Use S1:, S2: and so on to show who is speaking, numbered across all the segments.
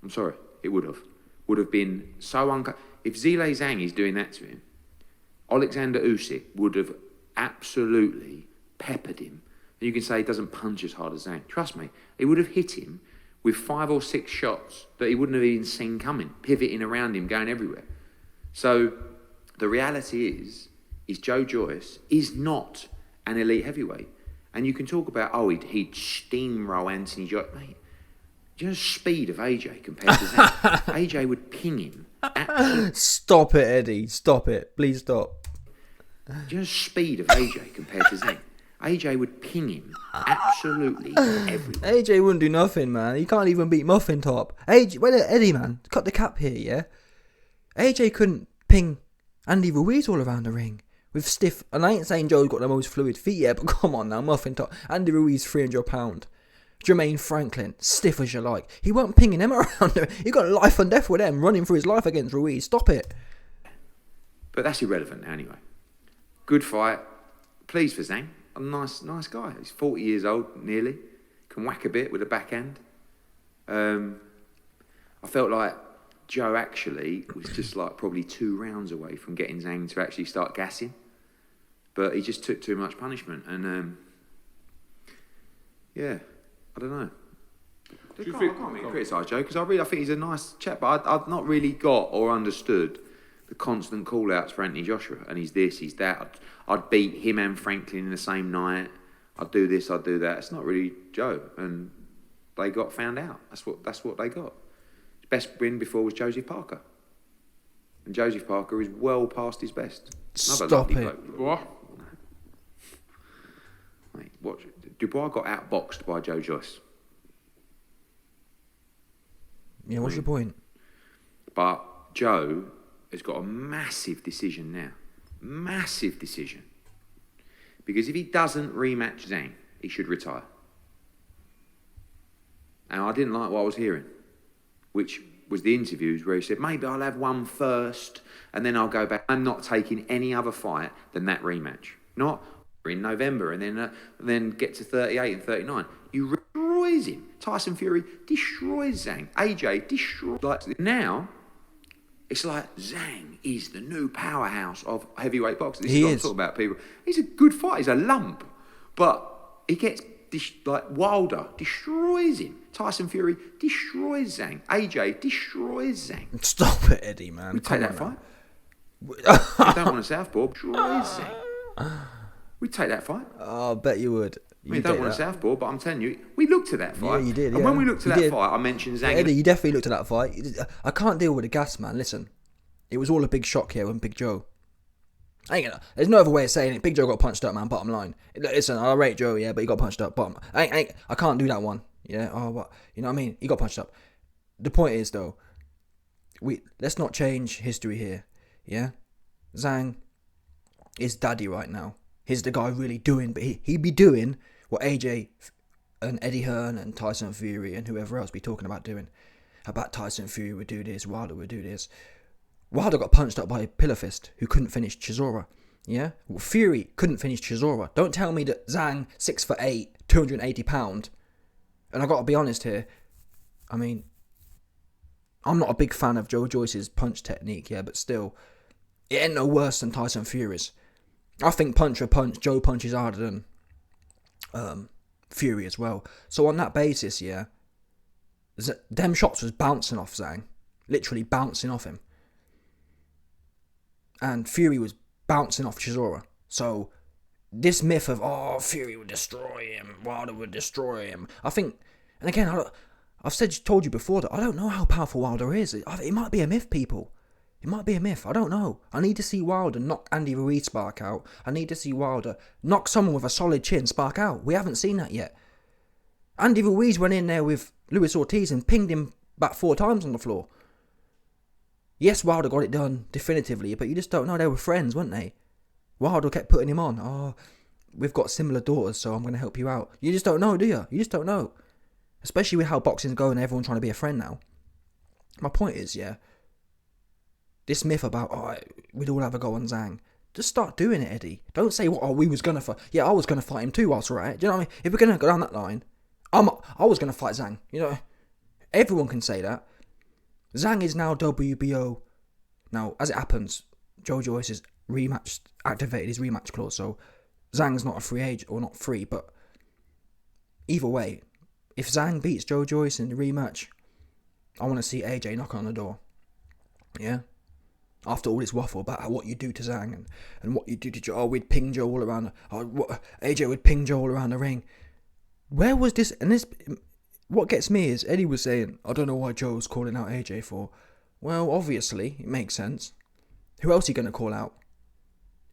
S1: I'm sorry, it would have. Would have been so if Zhilei Zhang is doing that to him, Alexander Usyk would have absolutely peppered him. And you can say he doesn't punch as hard as Zhang. Trust me, he would have hit him with 5 or 6 shots that he wouldn't have even seen coming, pivoting around him, going everywhere. So the reality is Joe Joyce is not an elite heavyweight. And you can talk about, he'd steamroll Anthony Joyce. Mate, do you know the speed of AJ compared to Zhang? AJ would ping him.
S2: Stop it, Eddie. Stop it. Please stop.
S1: Do you know the speed of AJ compared to Zhang? AJ would ping him absolutely everywhere.
S2: AJ wouldn't do nothing, man. He can't even beat Muffin Top. Eddie, man, cut the cap here, yeah? AJ couldn't ping Andy Ruiz all around the ring with stiff. And I ain't saying Joe's got the most fluid feet yet, but come on now, Muffin Top. Andy Ruiz, 300 £. Jermaine Franklin, stiff as you like. He weren't pinging them around there. He got life and death with them, running for his life against Ruiz. Stop it.
S1: But that's irrelevant now anyway. Good fight. Pleased for Zhang. A nice guy. He's 40 years old, nearly. Can whack a bit with a backhand. I felt like Joe actually was just like probably 2 rounds away from getting Zhang to actually start gassing. But he just took too much punishment. And, I don't know. I can't really criticise Joe because I think he's a nice chap. But I've not really got or understood the constant call-outs for Anthony Joshua. And he's this, he's that. I'd beat him and Franklin in the same night. I'd do this, I'd do that. It's not really Joe. And they got found out. That's what they got. His best win before was Joseph Parker. And Joseph Parker is well past his best.
S2: Stop it.
S1: What? Mate, watch. Dubois got outboxed by Joe Joyce.
S2: Yeah, what's your point?
S1: But Joe has got a massive decision now. Massive decision. Because if he doesn't rematch Zhang, he should retire. And I didn't like what I was hearing, which was the interviews where he said, maybe I'll have one first and then I'll go back. I'm not taking any other fight than that rematch. Not in November and then get to 38 and 39. You destroys him. Tyson Fury destroys Zhang. AJ destroys. Like now, it's like Zhang is the new powerhouse of heavyweight boxing. This is what I'm talking about, people. He's a good fighter. He's a lump. But he gets, Wilder destroys him. Tyson Fury destroys Zhang. AJ destroys Zhang.
S2: Stop it, Eddie, man.
S1: We take that fight. You don't want a southpaw. Destroys Zhang. We'd take that fight.
S2: Oh, I bet you would.
S1: We don't want a southpaw, but I'm telling you, we looked at that fight.
S2: Yeah, you did.
S1: And when we looked at that fight, I mentioned Zhang.
S2: Eddie, you definitely looked at that fight. I can't deal with the gas, man. Listen, it was all a big shock here when Big Joe. There's no other way of saying it. Big Joe got punched up, man. Bottom line. Listen, I rate Joe, yeah, but he got punched up. Bottom. I can't do that one. Yeah. Oh, what? You know what I mean? He got punched up. The point is, though, let's not change history here. Yeah. Zhang is daddy right now. He's the guy really doing, but he'd be doing what AJ and Eddie Hearn and Tyson Fury and whoever else be talking about doing. About Tyson Fury would do this, Wilder would do this. Wilder got punched up by a pillar fist who couldn't finish Chisora. Yeah? Well, Fury couldn't finish Chisora. Don't tell me that Zhang, 6'8", 280 £, and I got to be honest here, I mean, I'm not a big fan of Joe Joyce's punch technique, yeah, but still, it ain't no worse than Tyson Fury's. I think punch for punch, Joe punches harder than Fury as well. So on that basis, yeah, them shots was bouncing off Zhang. Literally bouncing off him. And Fury was bouncing off Chisora. So this myth of, Fury would destroy him, Wilder would destroy him. I think, and again, I've told you before that I don't know how powerful Wilder is. It might be a myth, people. It might be a myth. I don't know. I need to see Wilder knock Andy Ruiz spark out. I need to see Wilder knock someone with a solid chin spark out. We haven't seen that yet. Andy Ruiz went in there with Luis Ortiz and pinged him back 4 times on the floor. Yes, Wilder got it done definitively, but you just don't know. They were friends, weren't they? Wilder kept putting him on. Oh, we've got similar daughters, so I'm going to help you out. You just don't know, do you? You just don't know. Especially with how boxing's going and everyone trying to be a friend now. My point is, yeah, this myth about, we'd all have a go on Zhang. Just start doing it, Eddie. Don't say, we was going to fight. Yeah, I was going to fight him too, whilst right. Do you know what I mean? If we're going to go down that line, I was going to fight Zhang. You know, everyone can say that. Zhang is now WBO. Now, as it happens, Joe Joyce has activated his rematch clause, so Zhang's not a free agent, or not free, but either way, if Zhang beats Joe Joyce in the rematch, I want to see AJ knock on the door. Yeah? After all this waffle about what you do to Zhang and what you do to Joe, we'd ping Joe all around, AJ would ping Joe all around the ring. Where was this? And this, what gets me is Eddie was saying, I don't know why Joe's calling out AJ for. Well, obviously, it makes sense. Who else are you going to call out?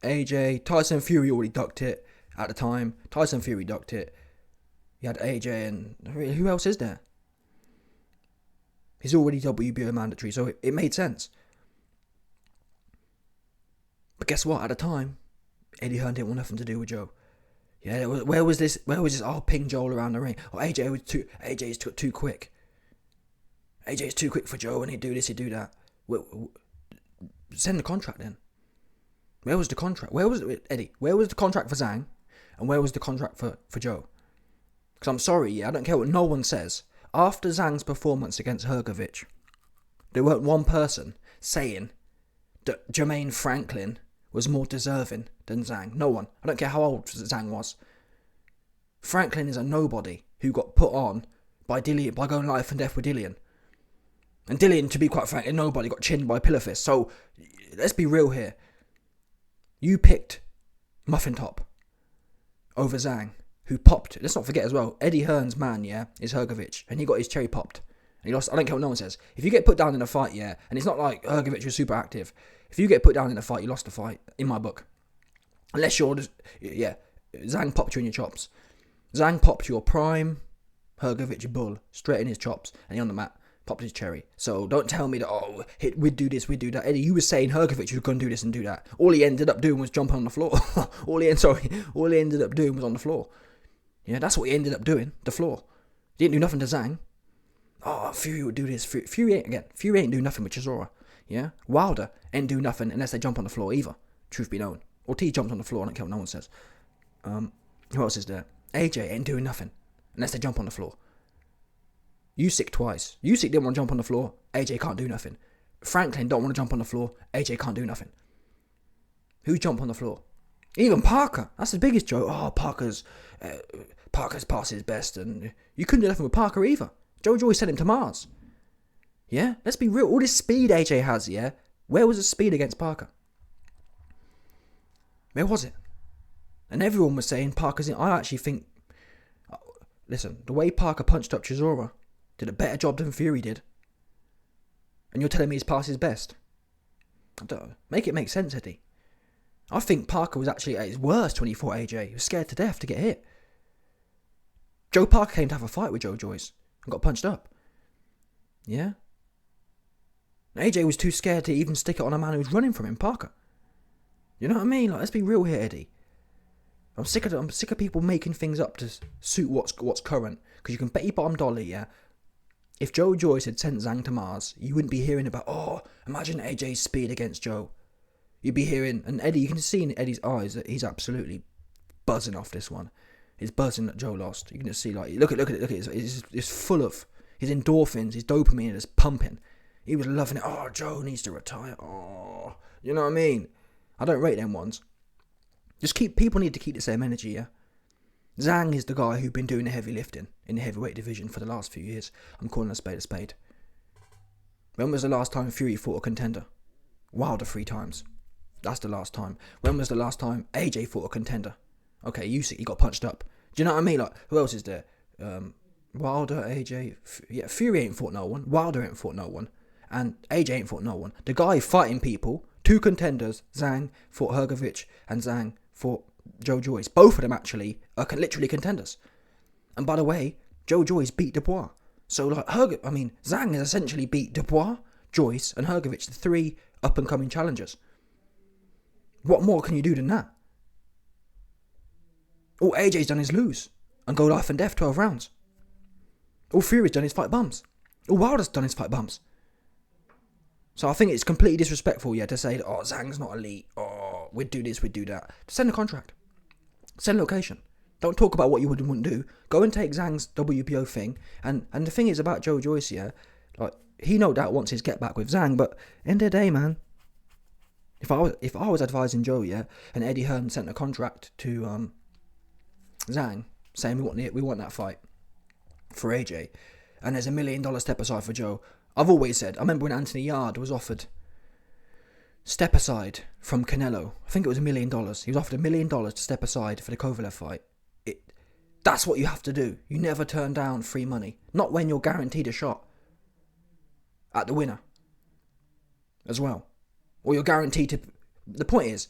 S2: AJ, Tyson Fury already ducked it at the time. Tyson Fury ducked it. You had AJ and who else is there? He's already WBO mandatory, so it made sense. But guess what? At the time, Eddie Hearn didn't want nothing to do with Joe. Yeah, where was this? Oh, ping Joel around the ring. Oh, AJ's too quick. AJ's too quick for Joe, and he'd do this, he'd do that. Send the contract then. Where was the contract? Where was Eddie? Where was the contract for Zhang? And where was the contract for Joe? Because I'm sorry, yeah, I don't care what no one says. After Zhang's performance against Hrgovic, there weren't one person saying that Jermaine Franklin was more deserving than Zhang. No one. I don't care how old Zhang was. Franklin is a nobody who got put on by Dillian, by going life and death with Dillian. And Dillian, to be quite frank, nobody got chinned by Pillar Fist. So, let's be real here. You picked Muffin Top over Zhang, who popped. Let's not forget as well, Eddie Hearn's man, yeah, is Hrgovic, and he got his cherry popped. And he lost. I don't care what no one says. If you get put down in a fight, yeah, and it's not like Hrgovic was super active. If you get put down in a fight, you lost the fight, in my book. Unless you're just, yeah, Zhang popped you in your chops. Zhang popped your prime Hrgovic bull straight in his chops, and he on the mat. Popped his cherry. So don't tell me that, we'd do this, we'd do that. Eddie, you were saying Hrgovic was going to do this and do that. All he ended up doing was jumping on the floor. all he ended up doing was on the floor. Yeah, that's what he ended up doing, the floor. He didn't do nothing to Zhang. Oh, Fury would do this. Fury ain't do nothing with Chisora. Yeah? Wilder ain't do nothing unless they jump on the floor either. Truth be known. Ortiz jumped on the floor, I don't care what no one says. Who else is there? AJ ain't doing nothing unless they jump on the floor. Usyk twice. Usyk didn't want to jump on the floor. AJ can't do nothing. Franklin don't want to jump on the floor. AJ can't do nothing. Who jumped on the floor? Even Parker. That's the biggest joke. Oh, Parker's past his best, and you couldn't do nothing with Parker either. Joe Joyce sent him to Mars. Yeah, let's be real. All this speed AJ has, yeah. Where was the speed against Parker? Where was it? And everyone was saying Parker's in. I actually think. Listen, the way Parker punched up Chisora did a better job than Fury did. And you're telling me he's past his best? I don't know. Make it make sense, Eddie. I think Parker was actually at his worst when he fought AJ. He was scared to death to get hit. Joe Parker came to have a fight with Joe Joyce and got punched up. Yeah? AJ was too scared to even stick it on a man who was running from him, Parker. You know what I mean? Like, let's be real here, Eddie. I'm sick of people making things up to suit what's current. Because you can bet your bottom dollar, yeah. If Joe Joyce had sent Zhang to Mars, you wouldn't be hearing about, imagine AJ's speed against Joe. You'd be hearing, and Eddie, you can see in Eddie's eyes that he's absolutely buzzing off this one. He's buzzing that Joe lost. You can just see, like, look at it. It's full of his endorphins, his dopamine is pumping. He was loving it. Oh, Joe needs to retire. Oh, you know what I mean? I don't rate them ones. People need to keep the same energy, yeah? Zhang is the guy who's been doing the heavy lifting in the heavyweight division for the last few years. I'm calling a spade a spade. When was the last time Fury fought a contender? Wilder 3 times. That's the last time. When was the last time AJ fought a contender? Okay, Usyk, he got punched up. Do you know what I mean? Like, who else is there? Wilder, AJ. Fury ain't fought no one. Wilder ain't fought no one. And AJ ain't fought no one. The guy fighting people, 2 contenders, Zhang fought Hrgovic and Zhang fought Joe Joyce. Both of them actually are literally contenders. And by the way, Joe Joyce beat Dubois. So like Zhang has essentially beat Dubois, Joyce and Hrgovic, the 3 up-and-coming challengers. What more can you do than that? All AJ's done is lose and go life and death 12 rounds. All Fury's done is fight bums. All Wilder's done is fight bums. So I think it's completely disrespectful, yeah, to say, Zhang's not elite, we'd do this, we'd do that. Send a contract. Send location. Don't talk about what you would and wouldn't do. Go and take Zhang's WBO thing. And the thing is about Joe Joyce, yeah, like, he no doubt wants his get back with Zhang, but end of the day, man, if I was advising Joe, yeah, and Eddie Hearn sent a contract to Zhang saying we want that fight for AJ, and there's $1 million step aside for Joe. I've always said, I remember when Anthony Yard was offered step aside from Canelo. I think it was $1 million. He was offered $1 million to step aside for the Kovalev fight. That's what you have to do. You never turn down free money. Not when you're guaranteed a shot at the winner as well. Or you're guaranteed to... The point is,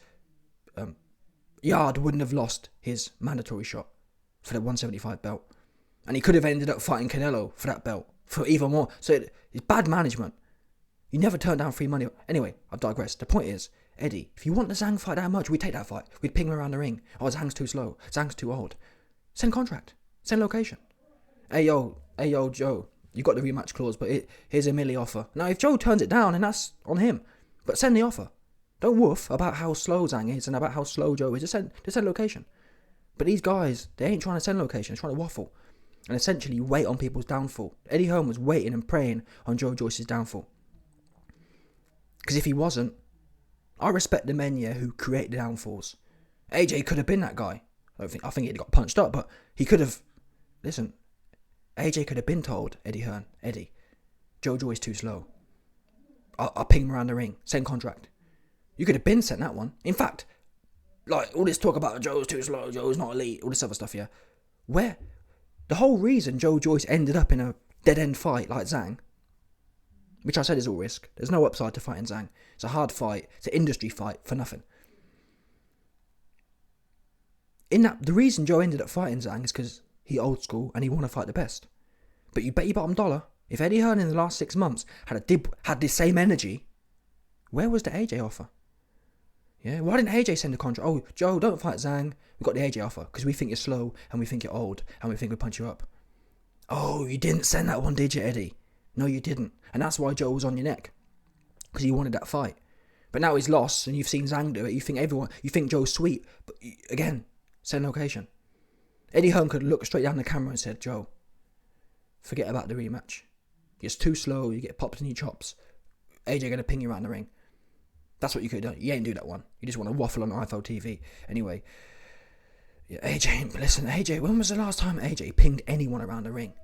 S2: Yard wouldn't have lost his mandatory shot for the 175 belt. And he could have ended up fighting Canelo for that belt, for even more. So it's bad management. You never turn down free money. Anyway, I've digressed. The point is, Eddie, if you want the Zhang fight that much, we'd take that fight. We'd ping him around the ring. Oh, Zhang's too slow. Zhang's too old. Send contract. Send location. Hey, yo, Joe, you got the rematch clause, but here's a milli offer. Now, if Joe turns it down, then that's on him. But send the offer. Don't woof about how slow Zhang is and about how slow Joe is. Just send location. But these guys, they ain't trying to send location. They're trying to waffle. And essentially wait on people's downfall. Eddie Hearn was waiting and praying on Joe Joyce's downfall. Because if he wasn't, I respect the men, yeah, who create the downfalls. AJ could have been that guy. I think he'd got punched up, but he could have... Listen, AJ could have been told, Eddie Hearn, Eddie, Joe Joyce too slow. I'll ping him around the ring. Send contract. You could have been sent that one. In fact, like, all this talk about Joe's too slow, Joe's not elite, all this other stuff, yeah. Where... The whole reason Joe Joyce ended up in a dead-end fight like Zhang, which I said is all risk. There's no upside to fighting Zhang. It's a hard fight. It's an industry fight for nothing. The reason Joe ended up fighting Zhang is because he old school and he want to fight the best. But you bet your bottom dollar, if Eddie Hearn in the last 6 months had the same energy, where was the AJ offer? Yeah, why didn't AJ send a contract? Oh, Joe, don't fight Zhang. We got the AJ offer because we think you're slow and we think you're old and we think we'll punch you up. Oh, you didn't send that one, did you, Eddie? No, you didn't. And that's why Joe was on your neck. Because he wanted that fight. But now he's lost and you've seen Zhang do it. You think Joe's sweet. But again, send location. Eddie Hearn could look straight down the camera and said, Joe, forget about the rematch. You're too slow. You get popped in your chops. AJ going to ping you around the ring. That's what you could have done. You ain't do that one. You just want to waffle on IFL TV. Anyway, yeah, AJ, when was the last time AJ pinged anyone around the ring?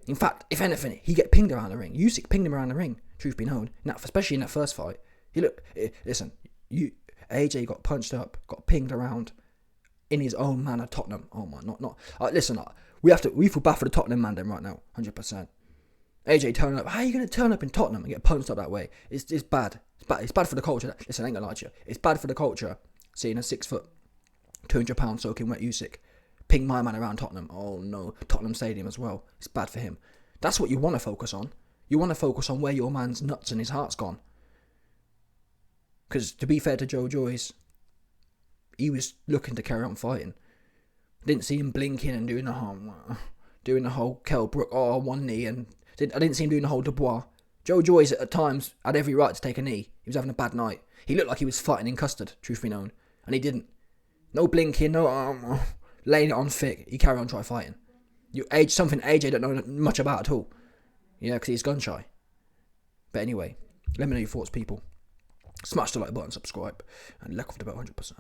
S2: In fact, if anything, he get pinged around the ring. Usyk pinged him around the ring, truth be known. Especially in that first fight. AJ got punched up, got pinged around in his own manner, Tottenham. Oh my, we feel bad for the Tottenham man then right now, 100%. AJ turning up, how are you going to turn up in Tottenham and get punched up that way? It's bad. It's bad for the culture. Listen, I ain't going to lie to you. It's bad for the culture seeing a 6 foot, 200 pound soaking wet Usyk ping my man around Tottenham. Oh no, Tottenham Stadium as well. It's bad for him. That's what you want to focus on. You want to focus on where your man's nuts and his heart's gone. Because to be fair to Joe Joyce, he was looking to carry on fighting. Didn't see him blinking and doing the whole Kell Brook, one knee, and I didn't see him doing the whole Dubois. Joe Joyce at times had every right to take a knee. He was having a bad night. He looked like he was fighting in custard, truth be known, and he didn't. No blinking, no laying it on thick. He carried on trying fighting. Something AJ don't know much about at all. Yeah, because he's gun shy. But anyway, let me know your thoughts, people. Smash the like button, subscribe, and let off the bell 100%.